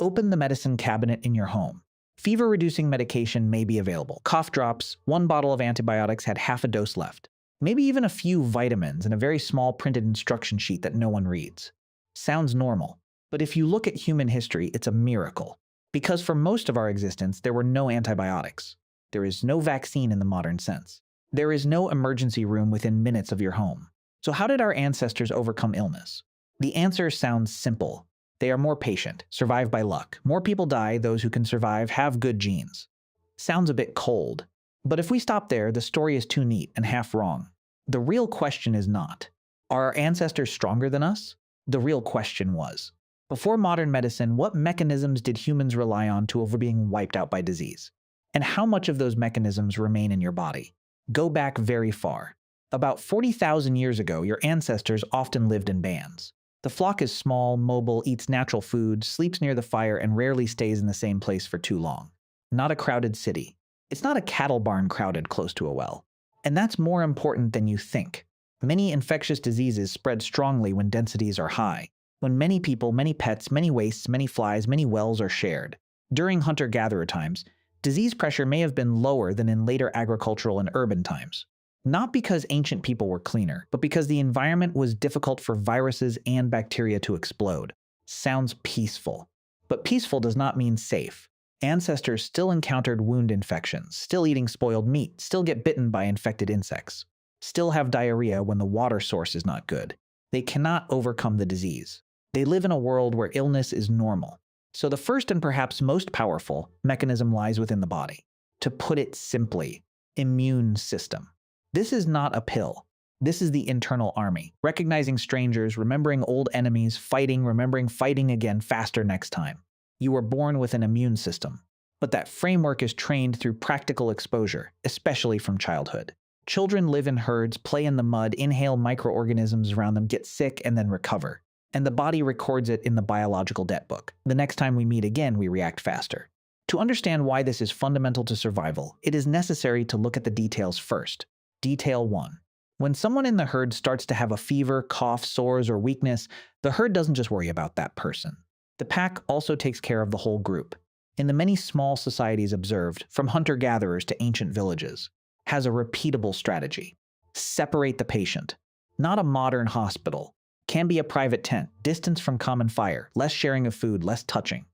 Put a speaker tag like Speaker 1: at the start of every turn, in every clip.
Speaker 1: Open the medicine cabinet in your home. Fever-reducing medication may be available. Cough drops, 1 bottle of antibiotics had half a dose left. Maybe even a few vitamins and a very small printed instruction sheet that no one reads. Sounds normal. But if you look at human history, it's a miracle. Because for most of our existence, there were no antibiotics. There is no vaccine in the modern sense. There is no emergency room within minutes of your home. So how did our ancestors overcome illness? The answer sounds simple. They are more patient, survive by luck. More people die, those who can survive have good genes. Sounds a bit cold. But if we stop there, the story is too neat and half wrong. The real question is not, are our ancestors stronger than us? The real question was, before modern medicine, what mechanisms did humans rely on to avoid being wiped out by disease? And how much of those mechanisms remain in your body? Go back very far. About 40,000 years ago, your ancestors often lived in bands. The flock is small, mobile, eats natural food, sleeps near the fire, and rarely stays in the same place for too long. Not a crowded city. It's not a cattle barn crowded close to a well. And that's more important than you think. Many infectious diseases spread strongly when densities are high, when many people, many pets, many wastes, many flies, many wells are shared. During hunter-gatherer times, disease pressure may have been lower than in later agricultural and urban times. Not because ancient people were cleaner, but because the environment was difficult for viruses and bacteria to explode. Sounds peaceful. But peaceful does not mean safe. Ancestors still encountered wound infections, still eating spoiled meat, still get bitten by infected insects, still have diarrhea when the water source is not good. They cannot overcome the disease. They live in a world where illness is normal. So the first and perhaps most powerful mechanism lies within the body. To put it simply, immune system. This is not a pill. This is the internal army. Recognizing strangers, remembering old enemies, fighting, remembering fighting again faster next time. You were born with an immune system. But that framework is trained through practical exposure, especially from childhood. Children live in herds, play in the mud, inhale microorganisms around them, get sick, and then recover. And the body records it in the biological debt book. The next time we meet again, we react faster. To understand why this is fundamental to survival, it is necessary to look at the details first. Detail 1. When someone in the herd starts to have a fever, cough, sores, or weakness, the herd doesn't just worry about that person. The pack also takes care of the whole group. In the many small societies observed, from hunter-gatherers to ancient villages, has a repeatable strategy. Separate the patient. Not a modern hospital. Can be a private tent, distance from common fire, less sharing of food, less touching.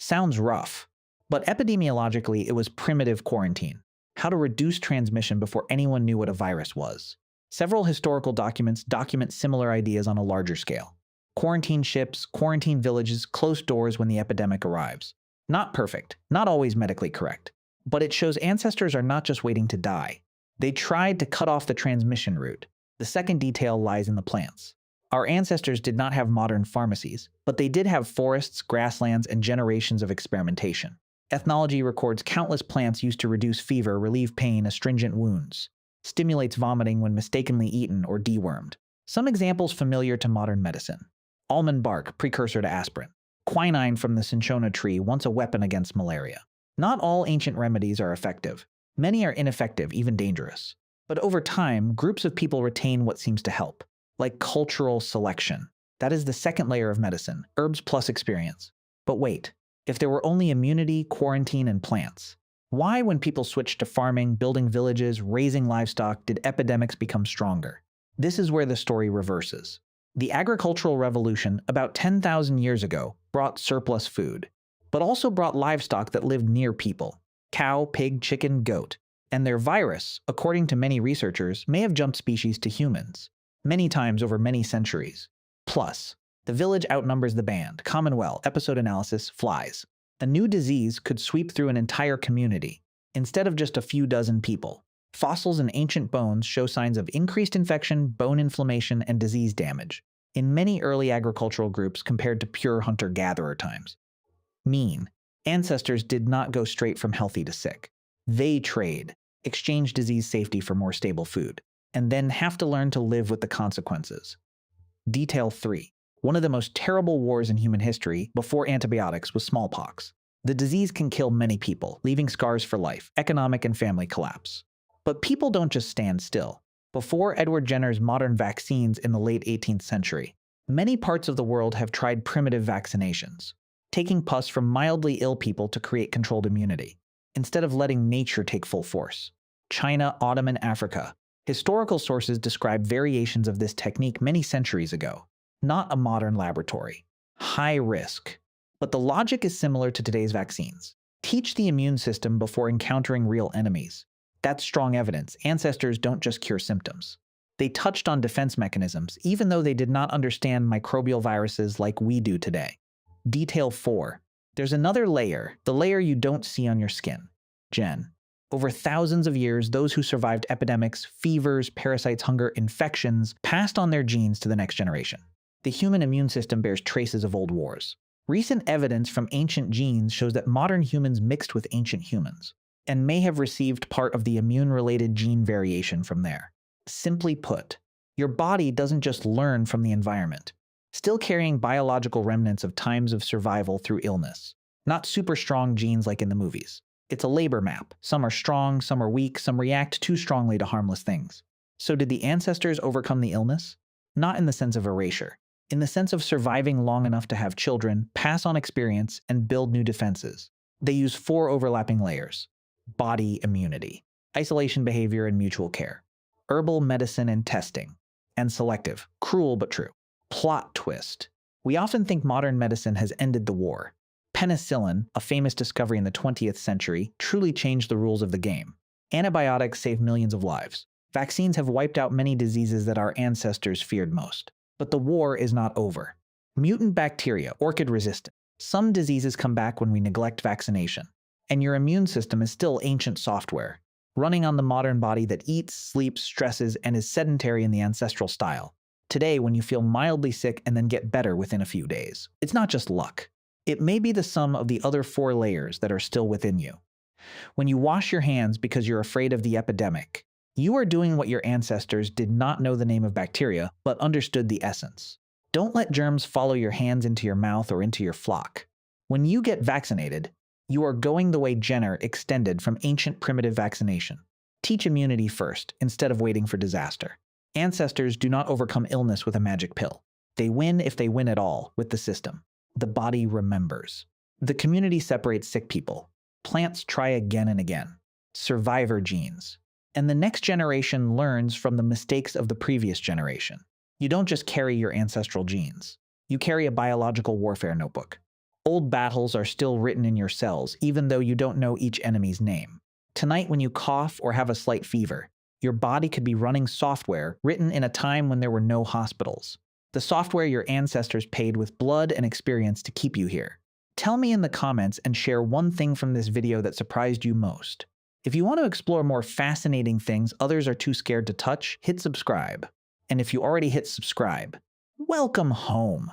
Speaker 1: Sounds rough, but epidemiologically it was primitive quarantine. How to reduce transmission before anyone knew what a virus was. Several historical documents document similar ideas on a larger scale. Quarantine ships, quarantine villages, closed doors when the epidemic arrives. Not perfect, not always medically correct, but it shows ancestors are not just waiting to die. They tried to cut off the transmission route. The second detail lies in the plants. Our ancestors did not have modern pharmacies, but they did have forests, grasslands, and generations of experimentation. Ethnology records countless plants used to reduce fever, relieve pain, astringent wounds. Stimulates vomiting when mistakenly eaten or dewormed. Some examples familiar to modern medicine. Almond bark, precursor to aspirin. Quinine from the cinchona tree, once a weapon against malaria. Not all ancient remedies are effective. Many are ineffective, even dangerous. But over time, groups of people retain what seems to help. Like cultural selection. That is the second layer of medicine, herbs plus experience. But wait. If there were only immunity, quarantine, and plants, why, when people switched to farming, building villages, raising livestock, did epidemics become stronger? This is where the story reverses. The agricultural revolution, about 10,000 years ago, brought surplus food, but also brought livestock that lived near people. Cow, pig, chicken, goat. And their virus, according to many researchers, may have jumped species to humans, many times over many centuries. Plus, the village outnumbers the band, commonwealth, episode analysis, flies. A new disease could sweep through an entire community, instead of just a few dozen people. Fossils and ancient bones show signs of increased infection, bone inflammation, and disease damage in many early agricultural groups compared to pure hunter-gatherer times. Mean. Ancestors did not go straight from healthy to sick. They trade, exchange disease safety for more stable food, and then have to learn to live with the consequences. Detail 3. One of the most terrible wars in human history before antibiotics was smallpox. The disease can kill many people, leaving scars for life, economic and family collapse. But people don't just stand still. Before Edward Jenner's modern vaccines in the late 18th century, many parts of the world have tried primitive vaccinations. taking pus from mildly ill people to create controlled immunity, instead of letting nature take full force. China, Ottoman Africa. Historical sources describe variations of this technique many centuries ago, not a modern laboratory. High risk. But the logic is similar to today's vaccines. Teach the immune system before encountering real enemies. That's strong evidence. Ancestors don't just cure symptoms. They touched on defense mechanisms, even though they did not understand microbial viruses like we do today. Detail 4. There's another layer, the layer you don't see on your skin. Gen. Over thousands of years, those who survived epidemics, fevers, parasites, hunger, infections, passed on their genes to the next generation. The human immune system bears traces of old wars. Recent evidence from ancient genes shows that modern humans mixed with ancient humans, and may have received part of the immune-related gene variation from there. Simply put, your body doesn't just learn from the environment, still carrying biological remnants of times of survival through illness. Not super strong genes like in the movies. It's a labor map. Some are strong, some are weak, some react too strongly to harmless things. So did the ancestors overcome the illness? Not in the sense of erasure. In the sense of surviving long enough to have children, pass on experience, and build new defenses. They use 4 overlapping layers. Body immunity, isolation behavior and mutual care, herbal medicine and testing, and selective, cruel but true. Plot twist. We often think modern medicine has ended the war. Penicillin, a famous discovery in the 20th century, truly changed the rules of the game. Antibiotics save millions of lives. Vaccines have wiped out many diseases that our ancestors feared most. But the war is not over. Mutant bacteria, orchid resistant. Some diseases come back when we neglect vaccination. And your immune system is still ancient software, running on the modern body that eats, sleeps, stresses, and is sedentary in the ancestral style. Today, when you feel mildly sick and then get better within a few days, it's not just luck. It may be the sum of the other 4 layers that are still within you. When you wash your hands because you're afraid of the epidemic, you are doing what your ancestors did not know the name of bacteria, but understood the essence. Don't let germs follow your hands into your mouth or into your flock. When you get vaccinated, you are going the way Jenner extended from ancient primitive vaccination. Teach immunity first, instead of waiting for disaster. Ancestors do not overcome illness with a magic pill. They win, if they win at all, with the system. The body remembers. The community separates sick people. Plants try again and again. Survivor genes. And the next generation learns from the mistakes of the previous generation. You don't just carry your ancestral genes. You carry a biological warfare notebook. Old battles are still written in your cells, even though you don't know each enemy's name. Tonight, when you cough or have a slight fever, your body could be running software written in a time when there were no hospitals. The software your ancestors paid with blood and experience to keep you here. Tell me in the comments and share one thing from this video that surprised you most. If you want to explore more fascinating things others are too scared to touch, hit subscribe. And if you already hit subscribe, welcome home.